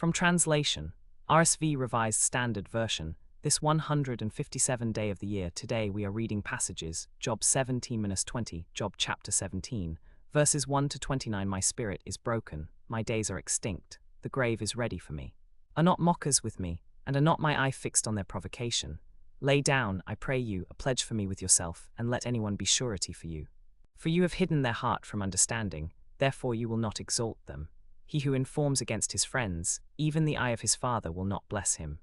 From translation, RSV Revised Standard Version, this 157th day of the year, today we are reading passages, Job 17-20, Job chapter 17, verses 1 to 29. My spirit is broken, my days are extinct, the grave is ready for me. Are not mockers with me, and are not my eye fixed on their provocation? Lay down, I pray you, a pledge for me with yourself, and let anyone be surety for you. For you have hidden their heart from understanding, therefore you will not exalt them. He who informs against his friends, even the eye of his father will not bless him.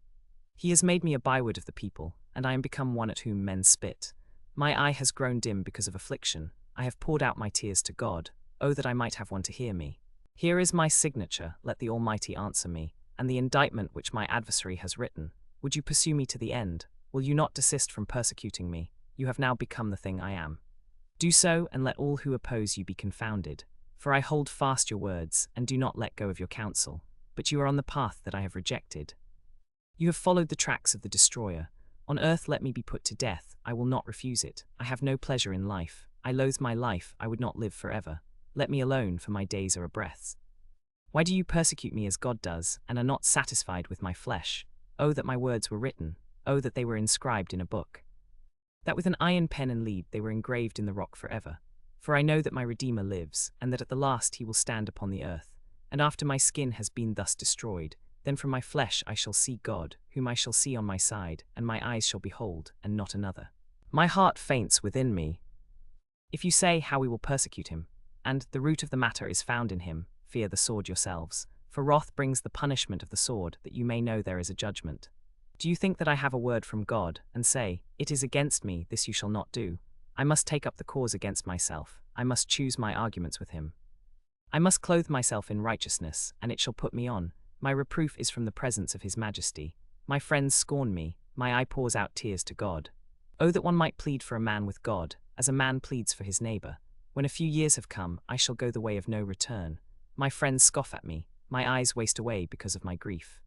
He has made me a byword of the people, and I am become one at whom men spit. My eye has grown dim because of affliction, I have poured out my tears to God, oh that I might have one to hear me. Here is my signature, let the Almighty answer me, and the indictment which my adversary has written. Would you pursue me to the end? Will you not desist from persecuting me? You have now become the thing I am. Do so, and let all who oppose you be confounded. For I hold fast your words, and do not let go of your counsel. But you are on the path that I have rejected. You have followed the tracks of the destroyer. On earth let me be put to death, I will not refuse it. I have no pleasure in life. I loathe my life, I would not live forever. Let me alone, for my days are a breath. Why do you persecute me as God does, and are not satisfied with my flesh? Oh, that my words were written. Oh, that they were inscribed in a book. That with an iron pen and lead they were engraved in the rock forever. For I know that my Redeemer lives, and that at the last he will stand upon the earth. And after my skin has been thus destroyed, then from my flesh I shall see God, whom I shall see on my side, and my eyes shall behold, and not another. My heart faints within me. If you say how we will persecute him, and the root of the matter is found in him, fear the sword yourselves. For wrath brings the punishment of the sword, that you may know there is a judgment. Do you think that I have a word from God, and say, it is against me, this you shall not do? I must take up the cause against myself, I must choose my arguments with him. I must clothe myself in righteousness, and it shall put me on. My reproof is from the presence of his majesty. My friends scorn me, my eye pours out tears to God. Oh, that one might plead for a man with God, as a man pleads for his neighbor. When a few years have come, I shall go the way of no return. My friends scoff at me, my eyes waste away because of my grief.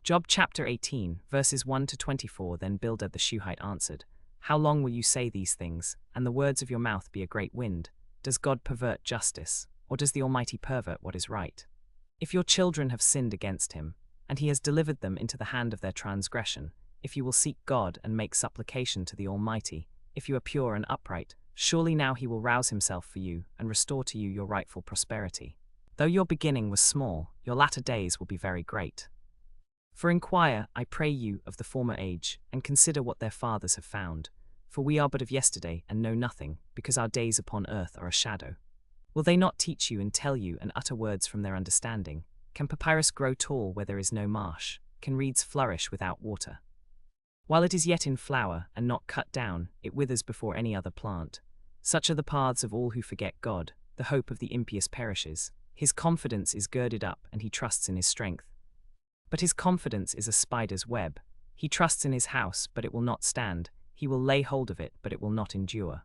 Job chapter 18, verses 1 to 24. Then Bildad the Shuhite answered, how long will you say these things, and the words of your mouth be a great wind? Does God pervert justice, or does the Almighty pervert what is right? If your children have sinned against him, and he has delivered them into the hand of their transgression, if you will seek God and make supplication to the Almighty, if you are pure and upright, surely now he will rouse himself for you and restore to you your rightful prosperity. Though your beginning was small, your latter days will be very great. For inquire, I pray you, of the former age, and consider what their fathers have found. For we are but of yesterday, and know nothing, because our days upon earth are a shadow. Will they not teach you and tell you and utter words from their understanding? Can papyrus grow tall where there is no marsh? Can reeds flourish without water? While it is yet in flower, and not cut down, it withers before any other plant. Such are the paths of all who forget God. The hope of the impious perishes. His confidence is girded up, and he trusts in his strength. But his confidence is a spider's web. He trusts in his house, but it will not stand. He will lay hold of it, but it will not endure.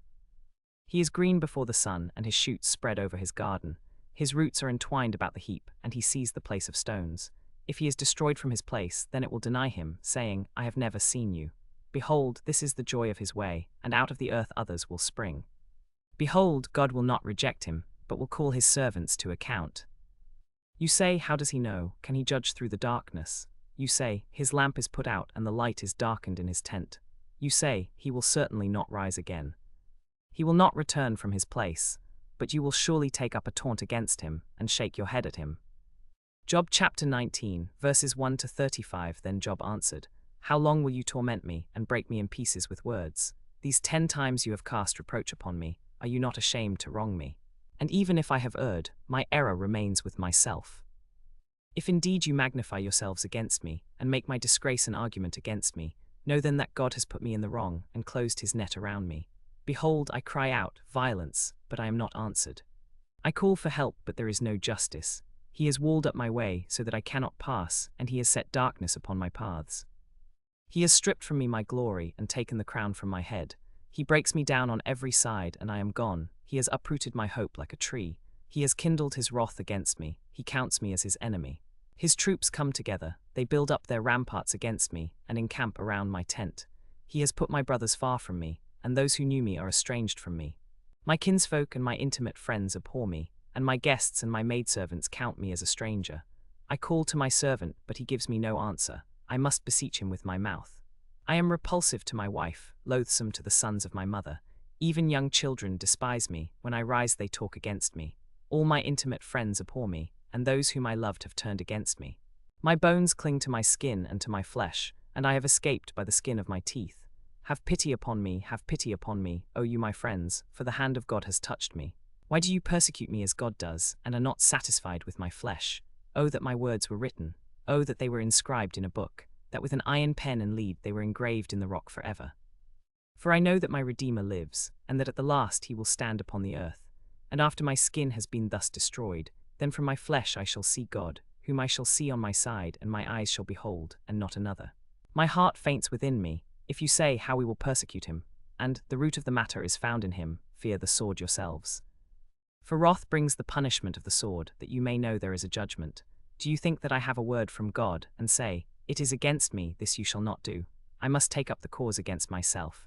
He is green before the sun, and his shoots spread over his garden. His roots are entwined about the heap, and he sees the place of stones. If he is destroyed from his place, then it will deny him, saying, I have never seen you. Behold, this is the joy of his way, and out of the earth others will spring. Behold, God will not reject him, but will call his servants to account. You say, how does he know? Can he judge through the darkness? You say, his lamp is put out and the light is darkened in his tent. You say, he will certainly not rise again. He will not return from his place, but you will surely take up a taunt against him and shake your head at him. Job chapter 19, verses 1 to 35. Then Job answered, how long will you torment me and break me in pieces with words? These 10 times you have cast reproach upon me. Are you not ashamed to wrong me? And even if I have erred, my error remains with myself. If indeed you magnify yourselves against me, and make my disgrace an argument against me, know then that God has put me in the wrong, and closed his net around me. Behold, I cry out, violence, but I am not answered. I call for help, but there is no justice. He has walled up my way, so that I cannot pass, and he has set darkness upon my paths. He has stripped from me my glory, and taken the crown from my head. He breaks me down on every side, and I am gone. He has uprooted my hope like a tree. He has kindled his wrath against me. He counts me as his enemy. His troops come together. They build up their ramparts against me, and encamp around my tent. He has put my brothers far from me, and those who knew me are estranged from me. My kinsfolk and my intimate friends abhor me, and my guests and my maidservants count me as a stranger. I call to my servant, but he gives me no answer. I must beseech him with my mouth. I am repulsive to my wife, loathsome to the sons of my mother. Even young children despise me. When I rise they talk against me. All my intimate friends abhor me, and those whom I loved have turned against me. My bones cling to my skin and to my flesh, and I have escaped by the skin of my teeth. Have pity upon me, O you my friends, for the hand of God has touched me. Why do you persecute me as God does, and are not satisfied with my flesh? Oh, that my words were written. Oh, that they were inscribed in a book, that with an iron pen and lead they were engraved in the rock forever. For I know that my Redeemer lives, and that at the last he will stand upon the earth. And after my skin has been thus destroyed, then from my flesh I shall see God, whom I shall see on my side, and my eyes shall behold, and not another. My heart faints within me. If you say, how we will persecute him, and the root of the matter is found in him, fear the sword yourselves. For wrath brings the punishment of the sword, that you may know there is a judgment. Do you think that I have a word from God, and say, it is against me, this you shall not do? I must take up the cause against myself.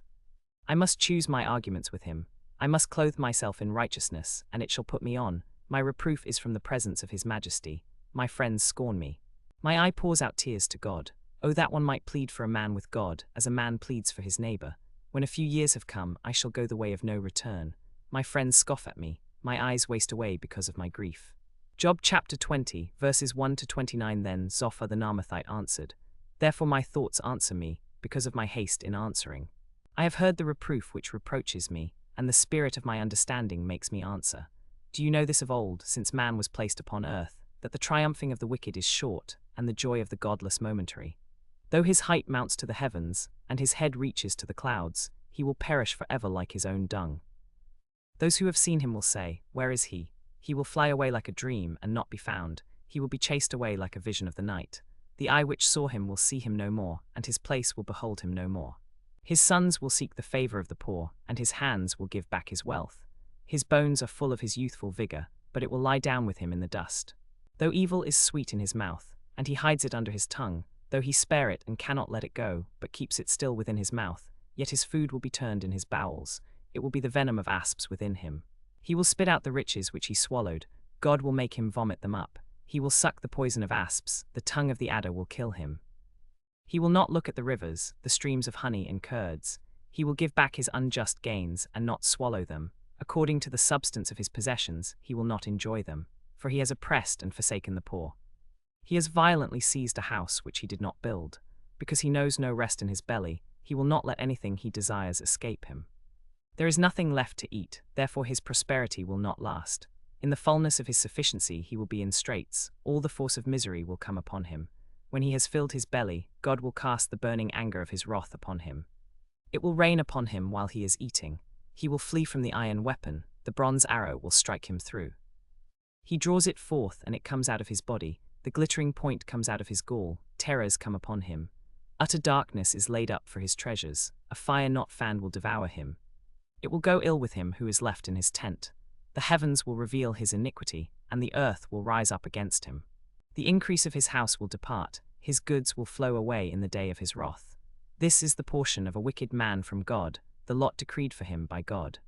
I must choose my arguments with him. I must clothe myself in righteousness, and it shall put me on. My reproof is from the presence of his majesty. My friends scorn me. My eye pours out tears to God. Oh, that one might plead for a man with God, as a man pleads for his neighbor. When a few years have come, I shall go the way of no return. My friends scoff at me. My eyes waste away because of my grief. Job chapter 20, verses 1 to 29. Then Zophar the Naamathite answered, therefore my thoughts answer me, because of my haste in answering. I have heard the reproof which reproaches me, and the spirit of my understanding makes me answer. Do you know this of old, since man was placed upon earth, that the triumphing of the wicked is short, and the joy of the godless momentary? Though his height mounts to the heavens, and his head reaches to the clouds, he will perish forever like his own dung. Those who have seen him will say, where is he? He will fly away like a dream, and not be found. He will be chased away like a vision of the night. The eye which saw him will see him no more, and his place will behold him no more. His sons will seek the favor of the poor, and his hands will give back his wealth. His bones are full of his youthful vigor, but it will lie down with him in the dust. Though evil is sweet in his mouth, and he hides it under his tongue, though he spare it and cannot let it go, but keeps it still within his mouth, yet his food will be turned in his bowels. It will be the venom of asps within him. He will spit out the riches which he swallowed. God will make him vomit them up. He will suck the poison of asps. The tongue of the adder will kill him. He will not look at the rivers, the streams of honey and curds. He will give back his unjust gains and not swallow them. According to the substance of his possessions, he will not enjoy them, for he has oppressed and forsaken the poor. He has violently seized a house which he did not build. Because he knows no rest in his belly, he will not let anything he desires escape him. There is nothing left to eat, therefore his prosperity will not last. In the fullness of his sufficiency he will be in straits, all the force of misery will come upon him. When he has filled his belly, God will cast the burning anger of his wrath upon him. It will rain upon him while he is eating. He will flee from the iron weapon, the bronze arrow will strike him through. He draws it forth and it comes out of his body, the glittering point comes out of his gall, terrors come upon him. Utter darkness is laid up for his treasures, a fire not fanned will devour him. It will go ill with him who is left in his tent. The heavens will reveal his iniquity, and the earth will rise up against him. The increase of his house will depart, his goods will flow away in the day of his wrath. This is the portion of a wicked man from God, the lot decreed for him by God.